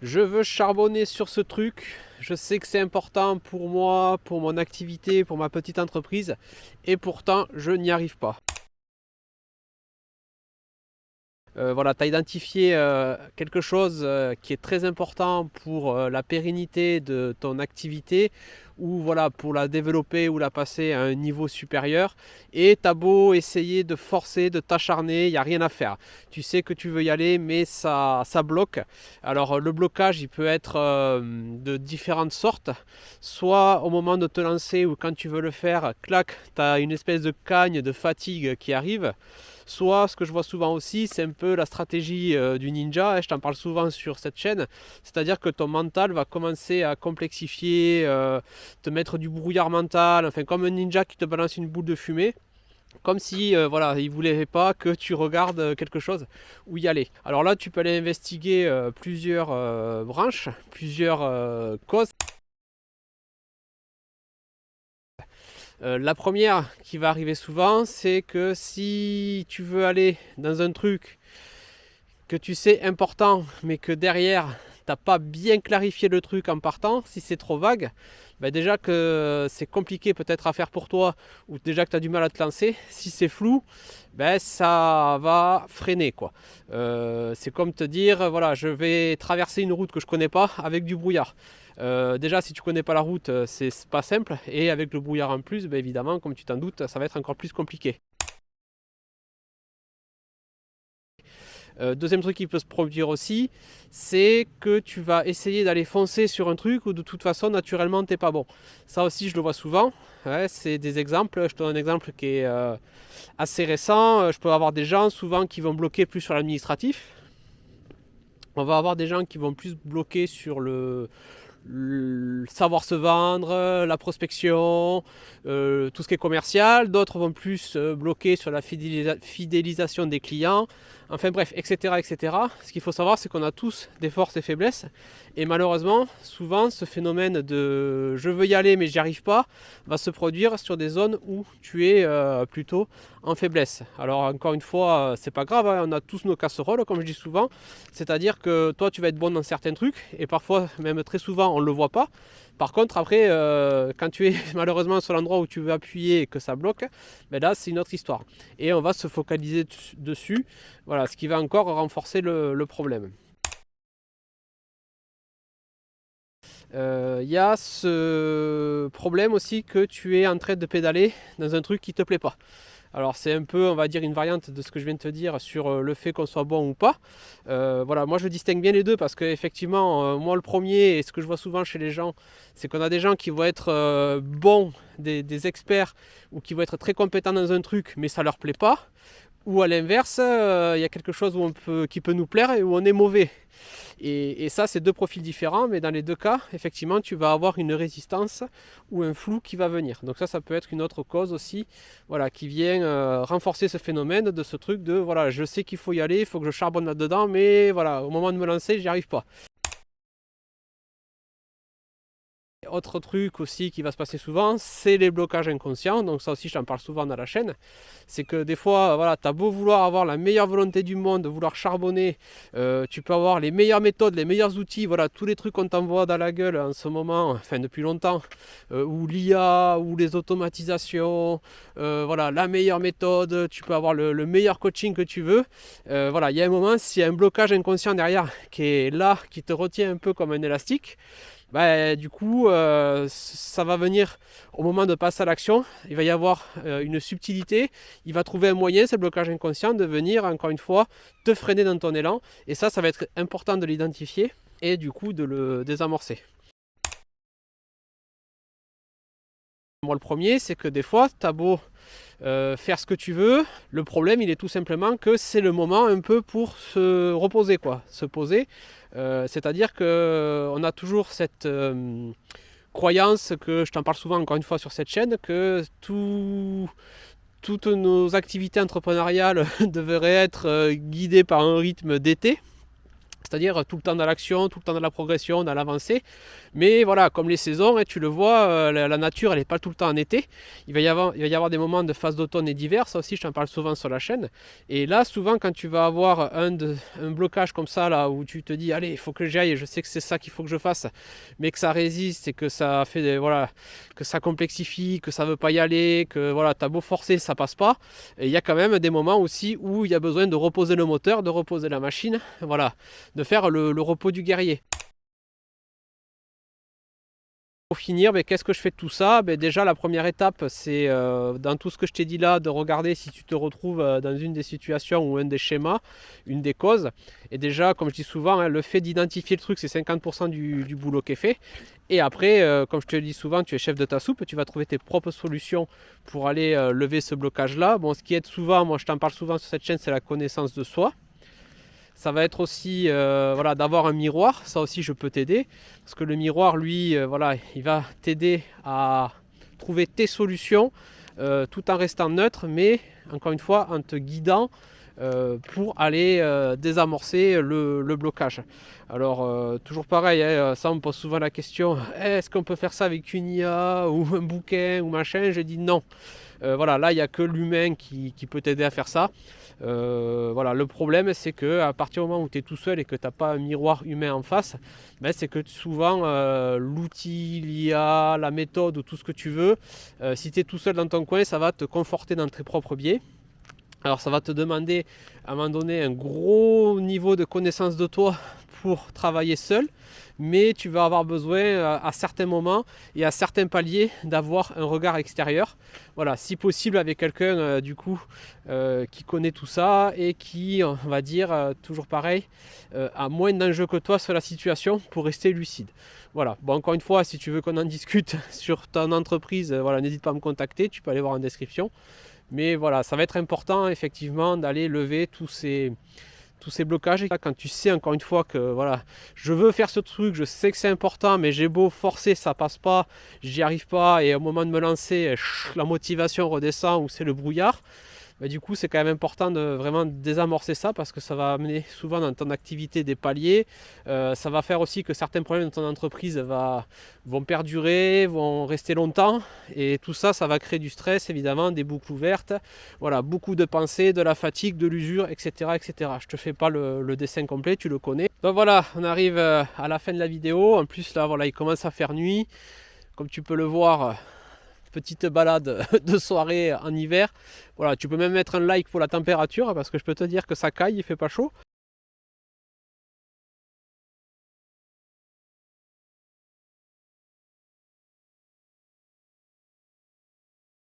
Je veux charbonner sur ce truc. Je sais que c'est important pour moi, pour mon activité, pour ma petite entreprise. Et pourtant, je n'y arrive pas. Voilà, tu as identifié quelque chose qui est très important pour la pérennité de ton activité ou voilà, pour la développer ou la passer à un niveau supérieur. Et tu as beau essayer de forcer, de t'acharner, il n'y a rien à faire. Tu sais que tu veux y aller, mais ça bloque. Alors le blocage, il peut être de différentes sortes. Soit au moment de te lancer ou quand tu veux le faire, clac, tu as une espèce de cagne, de fatigue qui arrive. Soit, ce que je vois souvent aussi, c'est un peu la stratégie du ninja, et je t'en parle souvent sur cette chaîne, c'est-à-dire que ton mental va commencer à complexifier, te mettre du brouillard mental, enfin comme un ninja qui te balance une boule de fumée, comme si voilà, il voulait pas que tu regardes quelque chose où y aller. Alors là, tu peux aller investiguer plusieurs branches, plusieurs causes. La première qui va arriver souvent, c'est que si tu veux aller dans un truc que tu sais important, mais que derrière, t'as pas bien clarifié le truc en partant, si c'est trop vague, ben déjà que c'est compliqué peut-être à faire pour toi, ou déjà que tu as du mal à te lancer. Si c'est flou, ben ça va freiner quoi. C'est comme te dire, voilà, je vais traverser une route que je connais pas avec du brouillard. Déjà, si tu connais pas la route, c'est pas simple, et avec le brouillard en plus, ben évidemment, comme tu t'en doutes, ça va être encore plus compliqué. Deuxième truc qui peut se produire aussi, c'est que tu vas essayer d'aller foncer sur un truc où de toute façon naturellement t'es pas bon. Ça aussi je le vois souvent. Ouais, c'est des exemples. Je te donne un exemple qui est assez récent. Je peux avoir des gens souvent qui vont bloquer plus sur l'administratif. On va avoir des gens qui vont plus bloquer sur le savoir se vendre, la prospection, tout ce qui est commercial. D'autres vont plus bloquer sur la fidélisation des clients. Enfin bref, etc., etc. Ce qu'il faut savoir, c'est qu'on a tous des forces et faiblesses. Et malheureusement, souvent, ce phénomène de je veux y aller mais j'y arrive pas va se produire sur des zones où tu es plutôt en faiblesse. Alors encore une fois, c'est pas grave, hein, on a tous nos casseroles, comme je dis souvent. C'est-à-dire que toi, tu vas être bon dans certains trucs, et parfois, même très souvent, on ne le voit pas. Par contre, après, quand tu es malheureusement sur l'endroit où tu veux appuyer et que ça bloque, ben là, c'est une autre histoire. Et on va se focaliser dessus, voilà, ce qui va encore renforcer le problème. Il y a ce problème aussi que tu es en train de pédaler dans un truc qui ne te plaît pas. Alors c'est un peu, on va dire, une variante de ce que je viens de te dire sur le fait qu'on soit bon ou pas. Voilà, moi je distingue bien les deux parce qu'effectivement, moi le premier, et ce que je vois souvent chez les gens, c'est qu'on a des gens qui vont être bons, des experts, ou qui vont être très compétents dans un truc, mais ça leur plaît pas. Ou à l'inverse, il y a quelque chose qui peut nous plaire et où on est mauvais. Et ça, c'est deux profils différents, mais dans les deux cas, effectivement, tu vas avoir une résistance ou un flou qui va venir. Donc ça peut être une autre cause aussi, voilà, qui vient renforcer ce phénomène de ce truc de, voilà, je sais qu'il faut y aller, il faut que je charbonne là-dedans, mais voilà, au moment de me lancer, j'y arrive pas. Autre truc aussi qui va se passer souvent, c'est les blocages inconscients. Donc ça aussi, je t'en parle souvent dans la chaîne. C'est que des fois, voilà, tu as beau vouloir avoir la meilleure volonté du monde, vouloir charbonner, tu peux avoir les meilleures méthodes, les meilleurs outils, voilà, tous les trucs qu'on t'envoie dans la gueule en ce moment, enfin depuis longtemps, ou l'IA, ou les automatisations, voilà, la meilleure méthode, tu peux avoir le meilleur coaching que tu veux. Voilà, il y a un moment, s'il y a un blocage inconscient derrière qui est là, qui te retient un peu comme un élastique, bah, du coup, ça va venir au moment de passer à l'action. Il va y avoir une subtilité. Il va trouver un moyen, ce blocage inconscient, de venir, encore une fois, te freiner dans ton élan. Et ça va être important de l'identifier et du coup de le désamorcer. Moi, le premier, c'est que des fois, tu as beau faire ce que tu veux. Le problème, il est tout simplement que c'est le moment un peu pour se reposer, quoi, se poser. C'est-à-dire qu'on a toujours cette croyance, que je t'en parle souvent encore une fois sur cette chaîne, que toutes nos activités entrepreneuriales devraient être guidées par un rythme d'été. C'est-à-dire tout le temps dans l'action, tout le temps dans la progression, dans l'avancée. Mais voilà, comme les saisons, tu le vois, la nature, elle n'est pas tout le temps en été. Il va y avoir des moments de phase d'automne et d'hiver. Ça aussi, je t'en parle souvent sur la chaîne. Et là, souvent, quand tu vas avoir un blocage comme ça, là, où tu te dis, allez, il faut que j'y aille, je sais que c'est ça qu'il faut que je fasse, mais que ça résiste et que ça fait voilà, que ça complexifie, que ça ne veut pas y aller, que voilà, tu as beau forcer, ça passe pas. Et il y a quand même des moments aussi où il y a besoin de reposer le moteur, de reposer la machine. Voilà, de faire le repos du guerrier. Pour finir, qu'est-ce que je fais de tout ça? Déjà, la première étape, c'est dans tout ce que je t'ai dit là, de regarder si tu te retrouves dans une des situations ou un des schémas, une des causes. Et déjà, comme je dis souvent, le fait d'identifier le truc, c'est 50% du boulot qui est fait. Et après, comme je te le dis souvent, tu es chef de ta soupe, tu vas trouver tes propres solutions pour aller lever ce blocage-là. Bon, ce qui aide souvent, moi je t'en parle souvent sur cette chaîne, c'est la connaissance de soi. Ça va être aussi voilà, d'avoir un miroir, ça aussi je peux t'aider. Parce que le miroir, lui, voilà, il va t'aider à trouver tes solutions tout en restant neutre, mais encore une fois en te guidant pour aller désamorcer le blocage. Alors toujours pareil, hein, ça on me pose souvent la question, est-ce qu'on peut faire ça avec une IA ou un bouquin ou machin? Je dis non. Voilà, là il n'y a que l'humain qui peut t'aider à faire ça. Voilà, le problème c'est que à partir du moment où tu es tout seul et que tu n'as pas un miroir humain en face, c'est que souvent l'outil, l'IA, la méthode ou tout ce que tu veux, si tu es tout seul dans ton coin, ça va te conforter dans tes propres biais. Alors ça va te demander à un moment donné un gros niveau de connaissance de toi pour travailler seul, mais tu vas avoir besoin à certains moments et à certains paliers d'avoir un regard extérieur. Voilà, si possible avec quelqu'un du coup qui connaît tout ça et qui, on va dire, toujours pareil, a moins d'enjeux que toi sur la situation pour rester lucide. Voilà, bon encore une fois, si tu veux qu'on en discute sur ton entreprise, voilà, n'hésite pas à me contacter, tu peux aller voir en description. Mais voilà, ça va être important effectivement d'aller lever tous ces blocages. Et là, quand tu sais encore une fois que voilà, je veux faire ce truc, je sais que c'est important, mais j'ai beau forcer, ça passe pas, j'y arrive pas, et au moment de me lancer, la motivation redescend ou c'est le brouillard. Du coup, c'est quand même important de vraiment désamorcer ça parce que ça va amener souvent dans ton activité des paliers. Ça va faire aussi que certains problèmes de ton entreprise vont perdurer, vont rester longtemps. Et tout ça, ça va créer du stress, évidemment, des boucles ouvertes. Voilà, beaucoup de pensées, de la fatigue, de l'usure, etc., etc. Je te fais pas le dessin complet, tu le connais. Donc voilà, on arrive à la fin de la vidéo. En plus, là, voilà, il commence à faire nuit. Comme tu peux le voir, petite balade de soirée en hiver. Voilà, tu peux même mettre un like pour la température parce que je peux te dire que ça caille, il fait pas chaud.